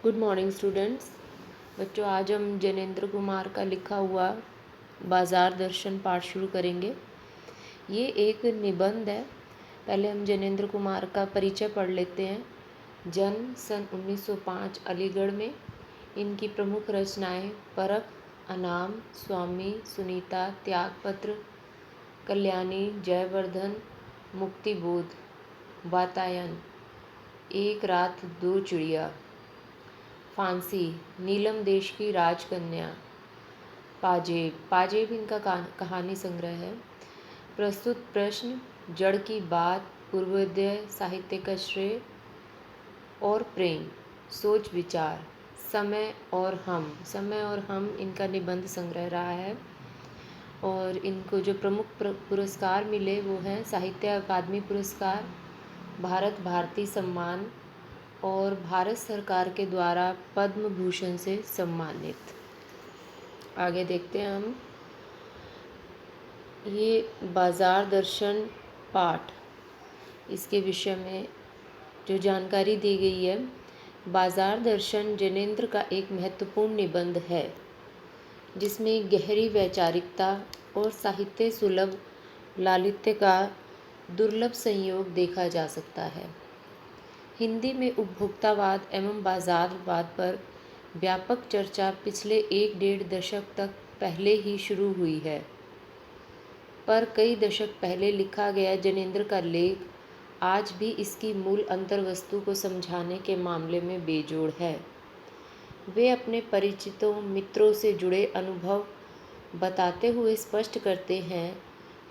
Good morning students. बच्चों, आज हम जैनेन्द्र कुमार का लिखा हुआ बाजार दर्शन पाठ शुरू करेंगे। ये एक निबंध है। पहले हम जैनेन्द्र कुमार का परिचय पढ़ लेते हैं। जन्म सन 1905 अलीगढ़ में। इनकी प्रमुख रचनाएं परख, अनाम, स्वामी, सुनीता, त्यागपत्र, कल्याणी, जयवर्धन, मुक्तिबोध, वातायन, एक रात दो चिड़िया, फांसी, नीलम देश की राजकन्या, पाजेब। पाजेब इनका कहानी संग्रह है। प्रस्तुत प्रश्न, जड़ की बात, पूर्वोदय, साहित्य का श्रेय और प्रेम, सोच विचार, समय और हम इनका निबंध संग्रह रहा है। और इनको जो प्रमुख पुरस्कार मिले वो हैं साहित्य अकादमी पुरस्कार, भारत भारती सम्मान और भारत सरकार के द्वारा पद्म भूषण से सम्मानित। आगे देखते हैं हम। ये बाजार दर्शन पाठ, इसके विषय में जो जानकारी दी गई है, बाजार दर्शन जैनेन्द्र का एक महत्वपूर्ण निबंध है जिसमें गहरी वैचारिकता और साहित्य सुलभ लालित्य का दुर्लभ संयोग देखा जा सकता है। हिंदी में उपभोक्तावाद एवं बाजारवाद पर व्यापक चर्चा पिछले 1-1.5 दशक तक पहले ही शुरू हुई है, पर कई दशक पहले लिखा गया जैनेन्द्र का लेख आज भी इसकी मूल अंतर्वस्तु को समझाने के मामले में बेजोड़ है। वे अपने परिचितों मित्रों से जुड़े अनुभव बताते हुए स्पष्ट करते हैं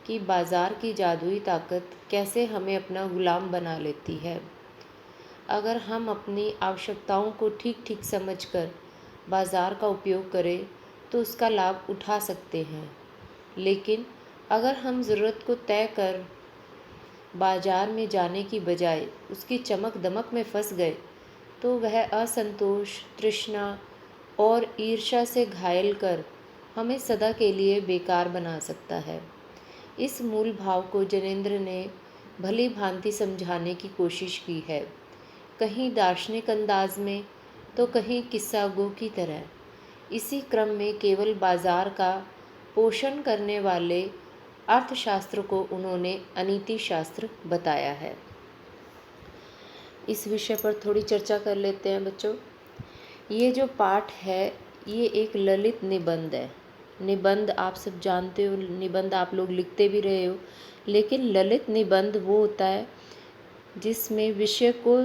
कि बाजार की जादुई ताकत कैसे हमें अपना गुलाम बना लेती है। अगर हम अपनी आवश्यकताओं को ठीक ठीक समझकर बाज़ार का उपयोग करें तो उसका लाभ उठा सकते हैं, लेकिन अगर हम ज़रूरत को तय कर बाज़ार में जाने की बजाय उसकी चमक दमक में फंस गए तो वह असंतोष, तृष्णा और ईर्ष्या से घायल कर हमें सदा के लिए बेकार बना सकता है। इस मूल भाव को जैनेन्द्र ने भली भांति समझाने की कोशिश की है, कहीं दार्शनिक अंदाज में तो कहीं किस्सा गो की तरह। इसी क्रम में केवल बाजार का पोषण करने वाले अर्थशास्त्र को उन्होंने अनीति शास्त्र बताया है। इस विषय पर थोड़ी चर्चा कर लेते हैं बच्चों। ये जो पाठ है ये एक ललित निबंध है। निबंध आप सब जानते हो, निबंध आप लोग लिखते भी रहे हो, लेकिन ललित निबंध वो होता है जिसमें विषय को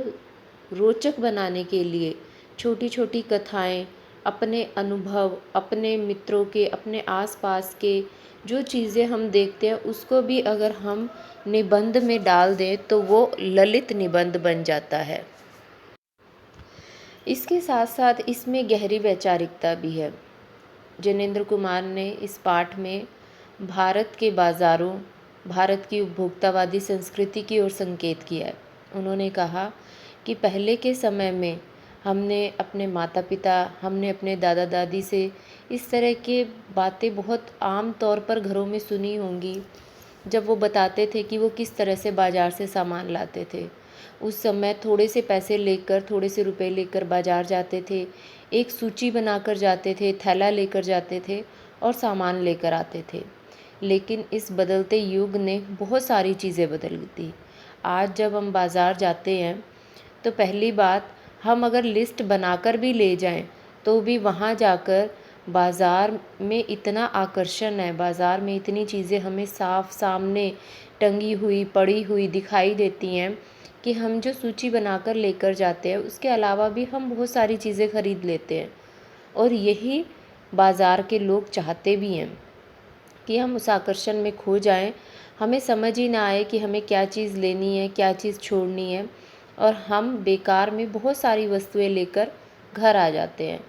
रोचक बनाने के लिए छोटी छोटी कथाएं, अपने अनुभव, अपने मित्रों के, अपने आसपास के जो चीज़ें हम देखते हैं उसको भी अगर हम निबंध में डाल दें तो वो ललित निबंध बन जाता है। इसके साथ साथ इसमें गहरी वैचारिकता भी है। जैनेन्द्र कुमार ने इस पाठ में भारत के बाज़ारों, भारत की उपभोक्तावादी संस्कृति की ओर संकेत किया है। उन्होंने कहा कि पहले के समय में हमने अपने माता पिता, हमने अपने दादा दादी से इस तरह के बातें बहुत आम तौर पर घरों में सुनी होंगी, जब वो बताते थे कि वो किस तरह से बाज़ार से सामान लाते थे। उस समय थोड़े से पैसे लेकर, थोड़े से रुपए लेकर बाज़ार जाते थे, एक सूची बनाकर जाते थे, थैला लेकर जाते थे और सामान लेकर आते थे। लेकिन इस बदलते युग ने बहुत सारी चीज़ें बदल दी। आज जब हम बाज़ार जाते हैं तो पहली बात, हम अगर लिस्ट बनाकर भी ले जाएं तो भी वहाँ जाकर बाज़ार में इतना आकर्षण है, बाज़ार में इतनी चीज़ें हमें साफ सामने टंगी हुई, पड़ी हुई दिखाई देती हैं कि हम जो सूची बनाकर लेकर जाते हैं उसके अलावा भी हम बहुत सारी चीज़ें खरीद लेते हैं। और यही बाज़ार के लोग चाहते भी हैं कि हम उस आकर्षण में खो जाएं, हमें समझ ही ना आए कि हमें क्या चीज़ लेनी है, क्या चीज़ छोड़नी है, और हम बेकार में बहुत सारी वस्तुएं लेकर घर आ जाते हैं।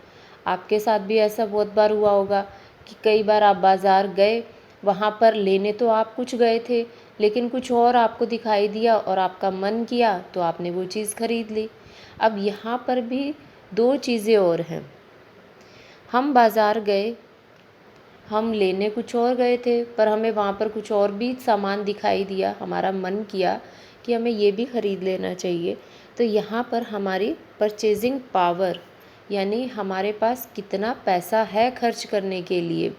आपके साथ भी ऐसा बहुत बार हुआ होगा कि कई बार आप बाज़ार गए, वहाँ पर लेने तो आप कुछ गए थे लेकिन कुछ और आपको दिखाई दिया और आपका मन किया तो आपने वो चीज़ खरीद ली। अब यहाँ पर भी दो चीज़ें और हैं। हम बाज़ार गए, हम लेने कुछ और गए थे पर हमें वहाँ पर कुछ और भी सामान दिखाई दिया, हमारा मन किया कि हमें ये भी ख़रीद लेना चाहिए। तो यहाँ पर हमारी परचेजिंग पावर यानी हमारे पास कितना पैसा है खर्च करने के लिए,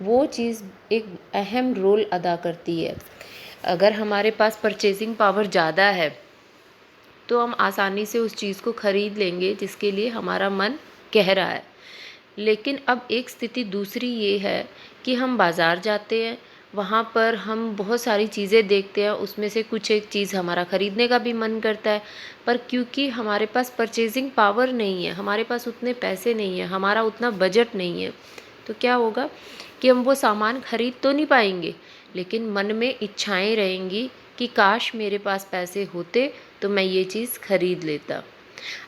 वो चीज़ एक अहम रोल अदा करती है। अगर हमारे पास परचेजिंग पावर ज़्यादा है तो हम आसानी से उस चीज़ को खरीद लेंगे जिसके लिए हमारा मन कह रहा है। लेकिन अब एक स्थिति दूसरी ये है कि हम बाज़ार जाते हैं, वहाँ पर हम बहुत सारी चीज़ें देखते हैं, उसमें से कुछ एक चीज़ हमारा ख़रीदने का भी मन करता है, पर क्योंकि हमारे पास परचेजिंग पावर नहीं है, हमारे पास उतने पैसे नहीं हैं, हमारा उतना बजट नहीं है, तो क्या होगा कि हम वो सामान खरीद तो नहीं पाएंगे, लेकिन मन में इच्छाएं रहेंगी कि काश मेरे पास पैसे होते तो मैं ये चीज़ खरीद लेता।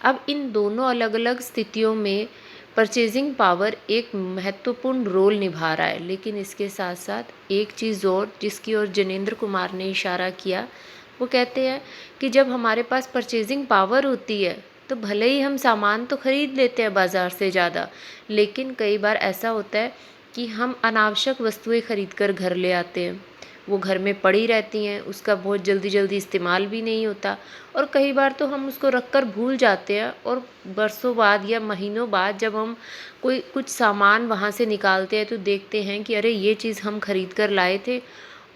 अब इन दोनों अलग अलग स्थितियों में परचेजिंग पावर एक महत्वपूर्ण रोल निभा रहा है, लेकिन इसके साथ साथ एक चीज़ और जिसकी ओर जिनेंद्र कुमार ने इशारा किया, वो कहते हैं कि जब हमारे पास परचेजिंग पावर होती है तो भले ही हम सामान तो खरीद लेते हैं बाज़ार से ज़्यादा, लेकिन कई बार ऐसा होता है कि हम अनावश्यक वस्तुएं खरीद कर घर ले आते हैं, वो घर में पड़ी रहती हैं, उसका बहुत जल्दी जल्दी इस्तेमाल भी नहीं होता, और कई बार तो हम उसको रख कर भूल जाते हैं, और बरसों बाद या महीनों बाद जब हम कोई कुछ सामान वहाँ से निकालते हैं तो देखते हैं कि अरे ये चीज़ हम खरीद कर लाए थे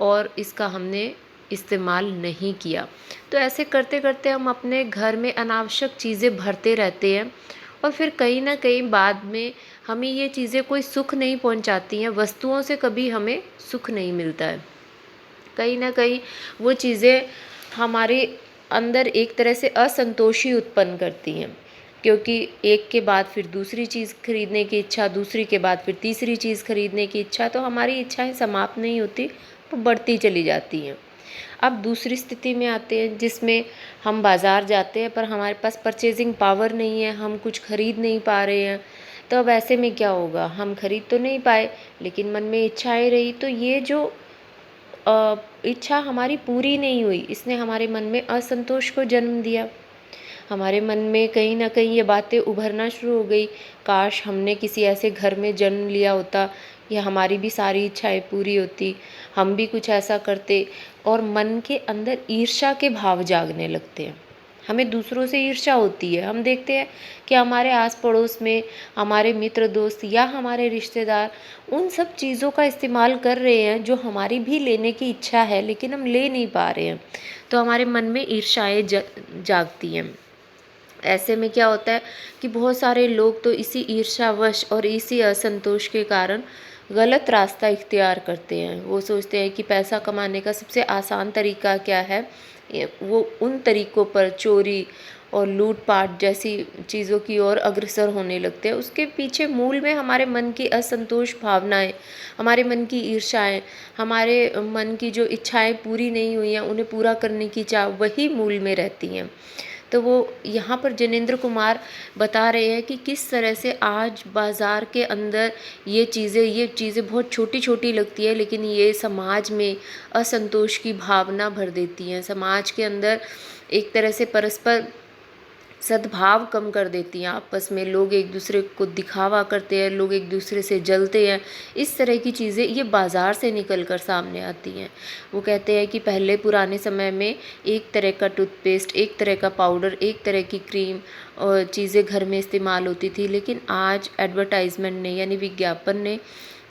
और इसका हमने इस्तेमाल नहीं किया। तो ऐसे करते करते हम अपने घर में अनावश्यक चीज़ें भरते रहते हैं, और फिर कहीं ना कहीं बाद में हमें ये चीज़ें कोई सुख नहीं पहुंचाती हैं, वस्तुओं से कभी हमें सुख नहीं मिलता है। कहीं ना कहीं वो चीज़ें हमारे अंदर एक तरह से असंतोष ही उत्पन्न करती हैं, क्योंकि एक के बाद फिर दूसरी चीज़ खरीदने की इच्छा, दूसरी के बाद फिर तीसरी चीज़ खरीदने की इच्छा, तो हमारी इच्छाएं समाप्त नहीं होती, वो बढ़ती चली जाती हैं। अब दूसरी स्थिति में आते हैं जिसमें हम बाज़ार जाते हैं पर हमारे पास परचेजिंग पावर नहीं है, हम कुछ खरीद नहीं पा रहे हैं। तो अब ऐसे में क्या होगा, हम खरीद तो नहीं पाए लेकिन मन में इच्छाएं रही, तो ये जो इच्छा हमारी पूरी नहीं हुई, इसने हमारे मन में असंतोष को जन्म दिया। हमारे मन में कहीं ना कहीं ये बातें उभरना शुरू हो गई, काश हमने किसी ऐसे घर में जन्म लिया होता, या हमारी भी सारी इच्छाएं पूरी होती, हम भी कुछ ऐसा करते। और मन के अंदर ईर्ष्या के भाव जागने लगते हैं, हमें दूसरों से ईर्ष्या होती है। हम देखते हैं कि हमारे आस पड़ोस में हमारे मित्र दोस्त या हमारे रिश्तेदार उन सब चीज़ों का इस्तेमाल कर रहे हैं जो हमारी भी लेने की इच्छा है लेकिन हम ले नहीं पा रहे हैं, तो हमारे मन में ईर्ष्याएं जागती हैं। ऐसे में क्या होता है कि बहुत सारे लोग तो इसी ईर्ष्यावश और इसी असंतोष के कारण गलत रास्ता इख्तियार करते हैं। वो सोचते हैं कि पैसा कमाने का सबसे आसान तरीका क्या है, वो उन तरीक़ों पर चोरी और लूटपाट जैसी चीज़ों की ओर अग्रसर होने लगते हैं। उसके पीछे मूल में हमारे मन की असंतोष भावनाएं, हमारे मन की ईर्ष्याएं, हमारे मन की जो इच्छाएं पूरी नहीं हुई हैं उन्हें पूरा करने की चाह, वही मूल में रहती हैं। तो वो यहाँ पर जिनेंद्र कुमार बता रहे हैं कि किस तरह से आज बाज़ार के अंदर ये चीज़ें बहुत छोटी छोटी लगती है, लेकिन ये समाज में असंतोष की भावना भर देती हैं, समाज के अंदर एक तरह से परस्पर सद्भाव कम कर देती हैं। आपस में लोग एक दूसरे को दिखावा करते हैं, लोग एक दूसरे से जलते हैं, इस तरह की चीज़ें ये बाज़ार से निकल कर सामने आती हैं। वो कहते हैं कि पहले पुराने समय में एक तरह का टूथपेस्ट, एक तरह का पाउडर, एक तरह की क्रीम और चीज़ें घर में इस्तेमाल होती थी, लेकिन आज एडवर्टाइजमेंट ने यानी विज्ञापन ने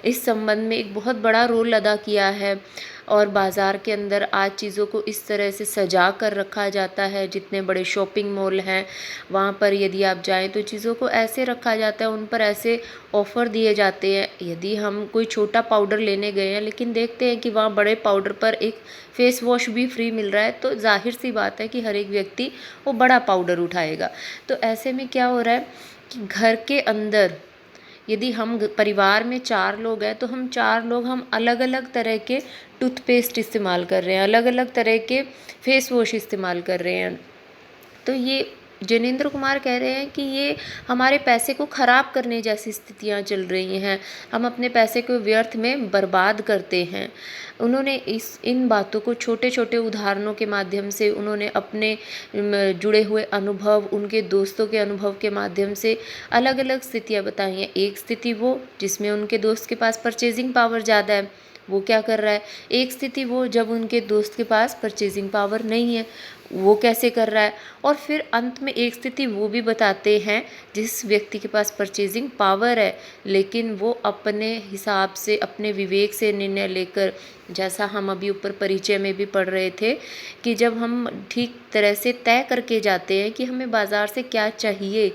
इस संबंध में एक बहुत बड़ा रोल अदा किया है, और बाज़ार के अंदर आज चीज़ों को इस तरह से सजा कर रखा जाता है। जितने बड़े शॉपिंग मॉल हैं वहाँ पर यदि आप जाएं तो चीज़ों को ऐसे रखा जाता है, उन पर ऐसे ऑफ़र दिए जाते हैं। यदि हम कोई छोटा पाउडर लेने गए हैं लेकिन देखते हैं कि वहाँ बड़े पाउडर पर एक फ़ेस वॉश भी फ्री मिल रहा है, तो जाहिर सी बात है कि हर एक व्यक्ति वो बड़ा पाउडर उठाएगा। तो ऐसे में क्या हो रहा है कि घर के अंदर यदि हम परिवार में 4 लोग हैं तो हम 4 लोग हम अलग अलग तरह के टूथपेस्ट इस्तेमाल कर रहे हैं, अलग अलग तरह के फेस वॉश इस्तेमाल कर रहे हैं। तो ये जिनेंद्र कुमार कह रहे हैं कि ये हमारे पैसे को ख़राब करने जैसी स्थितियाँ चल रही हैं, हम अपने पैसे को व्यर्थ में बर्बाद करते हैं। उन्होंने इन बातों को छोटे छोटे उदाहरणों के माध्यम से, उन्होंने अपने जुड़े हुए अनुभव, उनके दोस्तों के अनुभव के माध्यम से अलग अलग स्थितियाँ बताई हैं। एक स्थिति वो जिसमें उनके दोस्त के पास परचेजिंग पावर ज़्यादा है, वो क्या कर रहा है, एक स्थिति वो जब उनके दोस्त के पास परचेजिंग पावर नहीं है, वो कैसे कर रहा है, और फिर अंत में एक स्थिति वो भी बताते हैं जिस व्यक्ति के पास परचेजिंग पावर है लेकिन वो अपने हिसाब से अपने विवेक से निर्णय लेकर, जैसा हम अभी ऊपर परिचय में भी पढ़ रहे थे कि जब हम ठीक तरह से तय करके जाते हैं कि हमें बाज़ार से क्या चाहिए,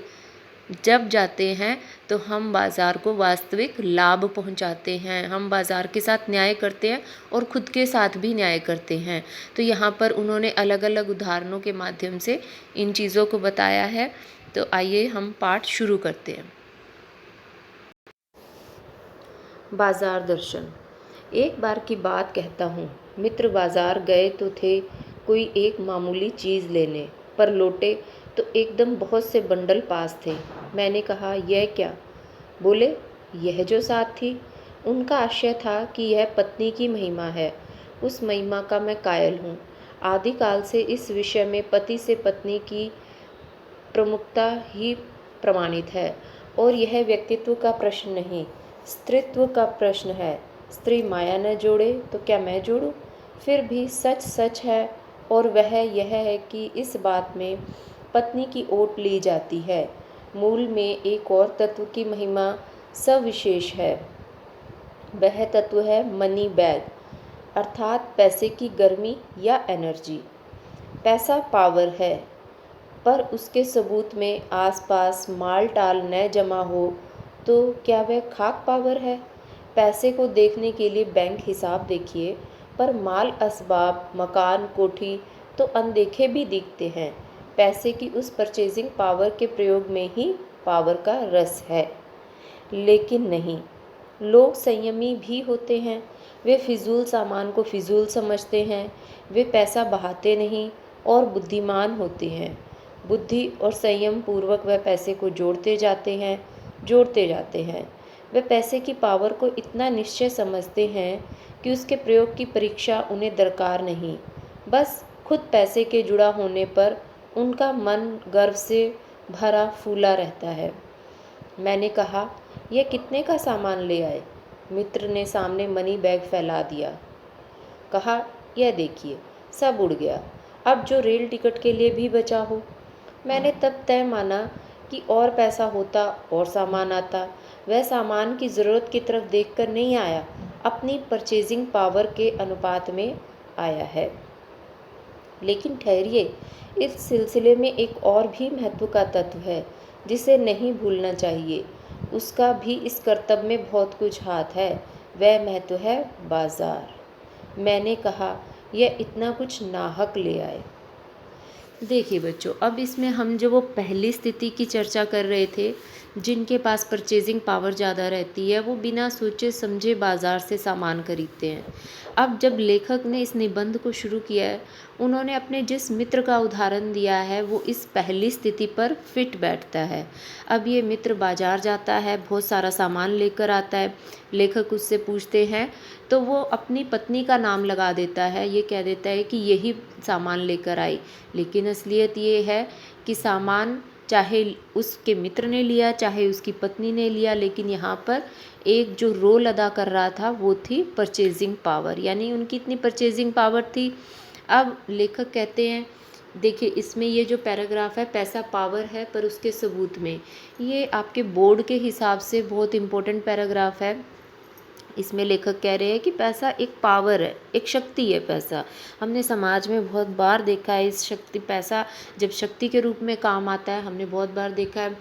जब जाते हैं तो हम बाज़ार को वास्तविक लाभ पहुंचाते हैं, हम बाज़ार के साथ न्याय करते हैं और ख़ुद के साथ भी न्याय करते हैं। तो यहाँ पर उन्होंने अलग अलग उदाहरणों के माध्यम से इन चीज़ों को बताया है। तो आइए हम पाठ शुरू करते हैं। बाज़ार दर्शन। एक बार की बात कहता हूँ, मित्र बाज़ार गए तो थे कोई एक मामूली चीज़ लेने, पर लौटे तो एकदम बहुत से बंडल पास थे। मैंने कहा, यह क्या? बोले, यह जो साथ थी। उनका आशय था कि यह पत्नी की महिमा है। उस महिमा का मैं कायल हूँ। आदिकाल से इस विषय में पति से पत्नी की प्रमुखता ही प्रमाणित है, और यह व्यक्तित्व का प्रश्न नहीं, स्त्रीत्व का प्रश्न है। स्त्री माया न जोड़े तो क्या मैं जोड़ूं? फिर भी सच सच है, और वह यह है कि इस बात में पत्नी की ओट ली जाती है। मूल में एक और तत्व की महिमा सविशेष है। वह तत्व है मनी बैग, अर्थात पैसे की गर्मी या एनर्जी। पैसा पावर है, पर उसके सबूत में आसपास माल टाल न जमा हो तो क्या वह खाक पावर है? पैसे को देखने के लिए बैंक हिसाब देखिए, पर माल असबाब, मकान, कोठी तो अनदेखे भी दिखते हैं। पैसे की उस परचेजिंग पावर के प्रयोग में ही पावर का रस है। लेकिन नहीं, लोग संयमी भी होते हैं। वे फिजूल सामान को फिजूल समझते हैं। वे पैसा बहाते नहीं और बुद्धिमान होते हैं। बुद्धि और संयम पूर्वक वह पैसे को जोड़ते जाते हैं। वे पैसे की पावर को इतना निश्चय समझते हैं कि उसके प्रयोग की परीक्षा उन्हें दरकार नहीं। बस खुद पैसे के जुड़ा होने पर उनका मन गर्व से भरा फूला रहता है। मैंने कहा, यह कितने का सामान ले आए? मित्र ने सामने मनी बैग फैला दिया। कहा, यह देखिए, सब उड़ गया। अब जो रेल टिकट के लिए भी बचा हो। मैंने तब तय माना कि और पैसा होता और सामान आता। वह सामान की ज़रूरत की तरफ देखकर नहीं आया, अपनी परचेजिंग पावर के अनुपात में आया है। लेकिन ठहरिए, इस सिलसिले में एक और भी महत्व का तत्व है जिसे नहीं भूलना चाहिए। उसका भी इस कर्तव्य में बहुत कुछ हाथ है। वह महत्व है बाज़ार। मैंने कहा, यह इतना कुछ नाहक ले आए। देखिए बच्चों, अब इसमें हम जो वो पहली स्थिति की चर्चा कर रहे थे, जिनके पास परचेजिंग पावर ज़्यादा रहती है वो बिना सोचे समझे बाज़ार से सामान खरीदते हैं। अब जब लेखक ने इस निबंध को शुरू किया है, उन्होंने अपने जिस मित्र का उदाहरण दिया है वो इस पहली स्थिति पर फिट बैठता है। अब ये मित्र बाज़ार जाता है, बहुत सारा सामान लेकर आता है। लेखक उससे पूछते हैं तो वो अपनी पत्नी का नाम लगा देता है, ये कह देता है कि यही सामान लेकर आई। लेकिन असलियत ये है कि सामान चाहे उसके मित्र ने लिया चाहे उसकी पत्नी ने लिया, लेकिन यहाँ पर एक जो रोल अदा कर रहा था वो थी परचेजिंग पावर, यानी उनकी इतनी परचेजिंग पावर थी। अब लेखक कहते हैं, देखिए इसमें ये जो पैराग्राफ है, पैसा पावर है पर उसके सबूत में, ये आपके बोर्ड के हिसाब से बहुत इम्पोर्टेंट पैराग्राफ है। इसमें लेखक कह रहे हैं कि पैसा एक पावर है, एक शक्ति है। पैसा हमने समाज में बहुत बार देखा है। इस शक्ति, पैसा जब शक्ति के रूप में काम आता है, हमने बहुत बार देखा है।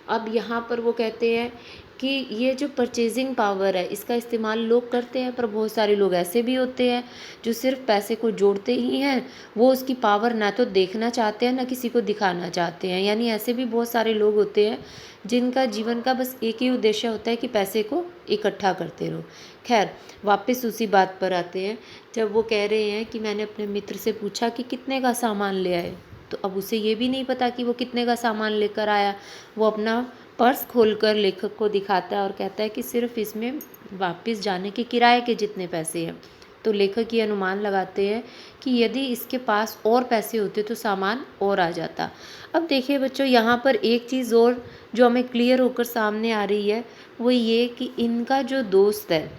अब यहाँ पर वो कहते हैं कि ये जो परचेजिंग पावर है इसका इस्तेमाल लोग करते हैं, पर बहुत सारे लोग ऐसे भी होते हैं जो सिर्फ पैसे को जोड़ते ही हैं। वो उसकी पावर ना तो देखना चाहते हैं ना किसी को दिखाना चाहते हैं। यानी ऐसे भी बहुत सारे लोग होते हैं जिनका जीवन का बस एक ही उद्देश्य होता है कि पैसे को इकट्ठा करते रहो। खैर, वापस उसी बात पर आते हैं। जब वो कह रहे हैं कि मैंने अपने मित्र से पूछा कि कितने का सामान ले आए, तो अब उसे ये भी नहीं पता कि वो कितने का सामान लेकर आया। वो अपना पर्स खोलकर लेखक को दिखाता है और कहता है कि सिर्फ इसमें वापस जाने के किराए के जितने पैसे हैं। तो लेखक ये अनुमान लगाते हैं कि यदि इसके पास और पैसे होते तो सामान और आ जाता। अब देखिए बच्चों, यहाँ पर एक चीज़ और जो हमें क्लियर होकर सामने आ रही है वो ये कि इनका जो दोस्त है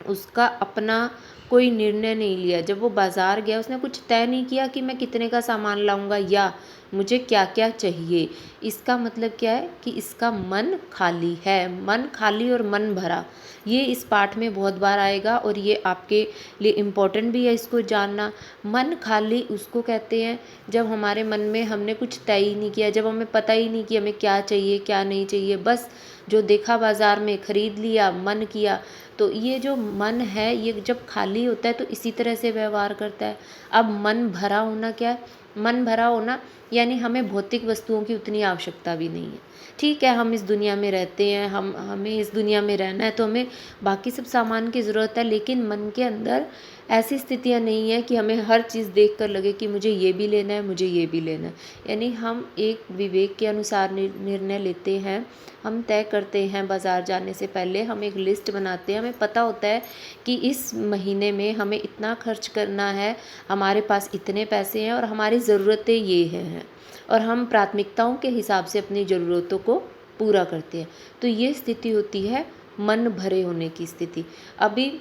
उसका अपना कोई निर्णय नहीं लिया। जब वो बाज़ार गया उसने कुछ तय नहीं किया कि मैं कितने का सामान लाऊंगा या मुझे क्या क्या चाहिए। इसका मतलब क्या है कि इसका मन खाली है। मन खाली और मन भरा, ये इस पाठ में बहुत बार आएगा और ये आपके लिए इम्पोर्टेंट भी है इसको जानना। मन खाली उसको कहते हैं जब हमारे मन में हमने कुछ तय ही नहीं किया, जब हमें पता ही नहीं कि हमें क्या चाहिए क्या नहीं चाहिए, बस जो देखा बाज़ार में खरीद लिया, मन किया। तो ये जो मन है ये जब खाली होता है तो इसी तरह से व्यवहार करता है। अब मन भरा होना क्या है? मन भरा होना यानी हमें भौतिक वस्तुओं की उतनी आवश्यकता भी नहीं है। ठीक है, हम इस दुनिया में रहते हैं, हमें इस दुनिया में रहना है तो हमें बाकी सब सामान की ज़रूरत है, लेकिन मन के अंदर ऐसी स्थितियाँ नहीं है कि हमें हर चीज़ देख कर लगे कि मुझे ये भी लेना है, मुझे ये भी लेना है। यानी हम एक विवेक के अनुसार निर्णय लेते हैं। हम तय करते हैं बाज़ार जाने से पहले, हम एक लिस्ट बनाते हैं। हमें पता होता है कि इस महीने में हमें इतना खर्च करना है, हमारे पास इतने पैसे हैं और हमारी ज़रूरतें ये हैं, और हम प्राथमिकताओं के हिसाब से अपनी ज़रूरतों को पूरा करते हैं। तो ये स्थिति होती है मन भरे होने की स्थिति। अभी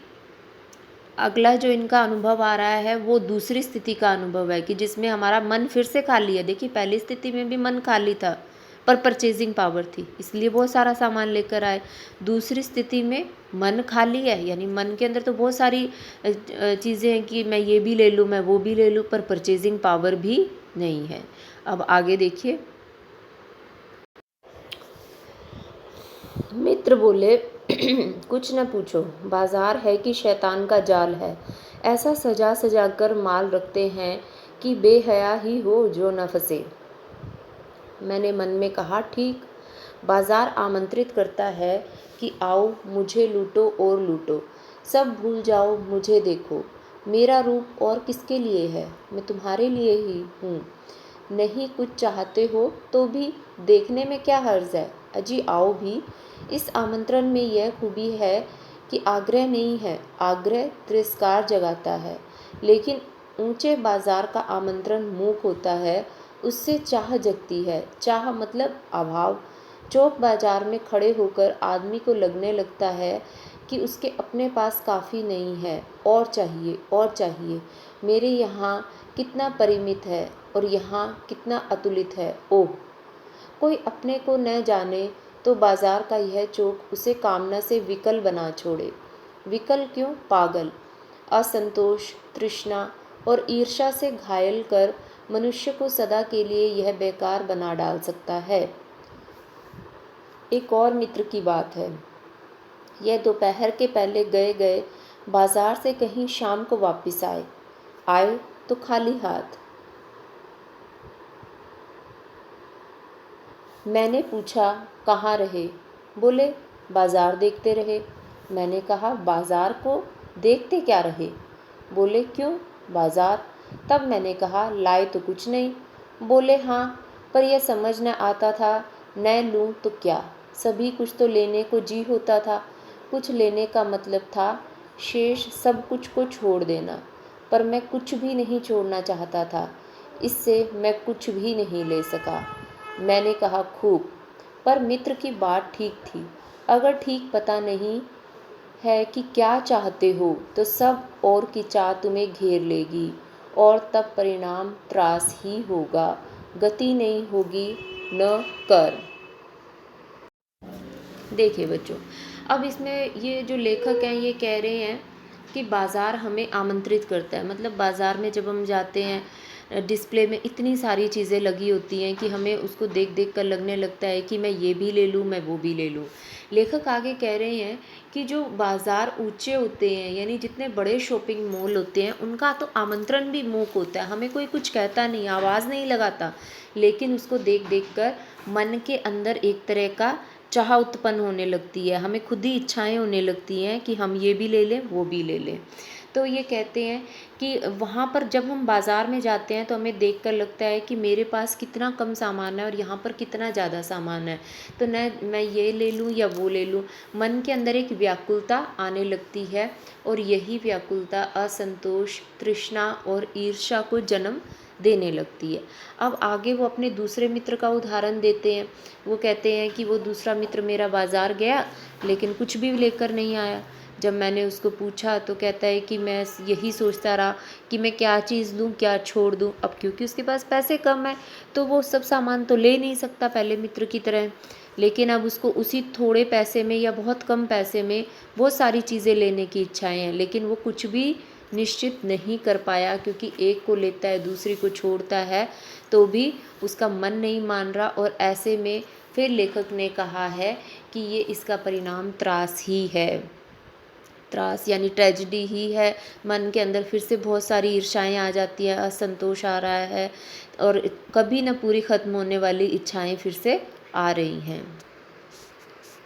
अगला जो इनका अनुभव आ रहा है वो दूसरी स्थिति का अनुभव है कि जिसमें हमारा मन फिर से खाली है। देखिए, पहली स्थिति में भी मन खाली था पर परचेजिंग पावर थी, इसलिए बहुत सारा सामान लेकर आए। दूसरी स्थिति में मन खाली है, यानी मन के अंदर तो बहुत सारी चीज़ें हैं कि मैं ये भी ले लूँ, मैं वो भी ले लूँ, पर परचेजिंग पावर भी नहीं है। अब आगे देखिए, मित्र बोले कुछ न पूछो, बाजार है कि शैतान का जाल है। ऐसा सजा सजा कर माल रखते हैं कि बेहया ही हो जो न फंसे। मैंने मन में कहा, ठीक, बाजार आमंत्रित करता है कि आओ मुझे लूटो और लूटो, सब भूल जाओ मुझे देखो। मेरा रूप और किसके लिए है? मैं तुम्हारे लिए ही हूँ। नहीं कुछ चाहते हो तो भी देखने में क्या हर्ज है? अजी आओ भी। इस आमंत्रण में यह खूबी है कि आग्रह नहीं है, आग्रह तिरस्कार जगाता है। लेकिन ऊंचे बाजार का आमंत्रण मूक होता है, उससे चाह जगती है। चाह मतलब अभाव। चौक बाजार में खड़े होकर आदमी को लगने लगता है कि उसके अपने पास काफ़ी नहीं है, और चाहिए और चाहिए। मेरे यहाँ कितना परिमित है और यहाँ कितना अतुलित है। ओह, कोई अपने को न जाने तो बाजार का यह चौक उसे कामना से विकल बना छोड़े। विकल क्यों? पागल। असंतोष, तृष्णा और ईर्ष्या से घायल कर मनुष्य को सदा के लिए यह बेकार बना डाल सकता है। एक और मित्र की बात है। यह दोपहर के पहले गए गए बाजार से कहीं शाम को वापस आए तो खाली हाथ। मैंने पूछा, कहाँ रहे? बोले, बाजार देखते रहे। मैंने कहा, बाजार को देखते क्या रहे? बोले, क्यों बाजार? तब मैंने कहा, लाए तो कुछ नहीं। बोले, हाँ, पर यह समझ न आता था न लूँ तो क्या। सभी कुछ तो लेने को जी होता था। कुछ लेने का मतलब था शेष सब कुछ को छोड़ देना, पर मैं कुछ भी नहीं छोड़ना चाहता था। इससे मैं कुछ भी नहीं ले सका। मैंने कहा, खूब, पर मित्र की बात ठीक थी। अगर ठीक पता नहीं है कि क्या चाहते हो तो सब और की चाह तुम्हें घेर लेगी, और तब परिणाम त्रास ही होगा, गति नहीं होगी न कर। देखिए बच्चों, अब इसमें ये जो लेखक हैं ये कह रहे हैं कि बाज़ार हमें आमंत्रित करता है। मतलब बाज़ार में जब हम जाते हैं, डिस्प्ले में इतनी सारी चीज़ें लगी होती हैं कि हमें उसको देख देख कर लगने लगता है कि मैं ये भी ले लूँ, मैं वो भी ले लूँ। लेखक आगे कह रहे हैं कि जो बाज़ार ऊंचे होते हैं, यानी जितने बड़े शॉपिंग मॉल होते हैं, उनका तो आमंत्रण भी मूक होता है। हमें कोई कुछ कहता नहीं, आवाज़ नहीं लगाता, लेकिन उसको देख देख कर मन के अंदर एक तरह का चाह उत्पन्न होने लगती है। हमें खुद ही इच्छाएं होने लगती हैं कि हम ये भी ले लें, वो भी ले लें। तो ये कहते हैं कि वहाँ पर जब हम बाज़ार में जाते हैं तो हमें देखकर लगता है कि मेरे पास कितना कम सामान है और यहाँ पर कितना ज़्यादा सामान है, तो न मैं ये ले लूँ या वो ले लूँ। मन के अंदर एक व्याकुलता आने लगती है, और यही व्याकुलता असंतोष, तृष्णा और ईर्ष्या को जन्म देने लगती है। अब आगे वो अपने दूसरे मित्र का उदाहरण देते हैं। वो कहते हैं कि वो दूसरा मित्र मेरा बाज़ार गया लेकिन कुछ भी लेकर नहीं आया। जब मैंने उसको पूछा तो कहता है कि मैं यही सोचता रहा कि मैं क्या चीज़ लूँ, क्या छोड़ दूँ। अब क्योंकि उसके पास पैसे कम हैं तो वो सब सामान तो ले नहीं सकता पहले मित्र की तरह। लेकिन अब उसको उसी थोड़े पैसे में या बहुत कम पैसे में बहुत सारी चीज़ें लेने की इच्छाएँ हैं, लेकिन वो कुछ भी निश्चित नहीं कर पाया, क्योंकि एक को लेता है दूसरी को छोड़ता है तो भी उसका मन नहीं मान रहा। और ऐसे में फिर लेखक ने कहा है कि ये इसका परिणाम त्रास ही है। त्रास यानी ट्रेजेडी ही है। मन के अंदर फिर से बहुत सारी ईर्ष्याएँ आ जाती हैं, असंतोष आ रहा है और कभी न पूरी ख़त्म होने वाली इच्छाएँ फिर से आ रही हैं।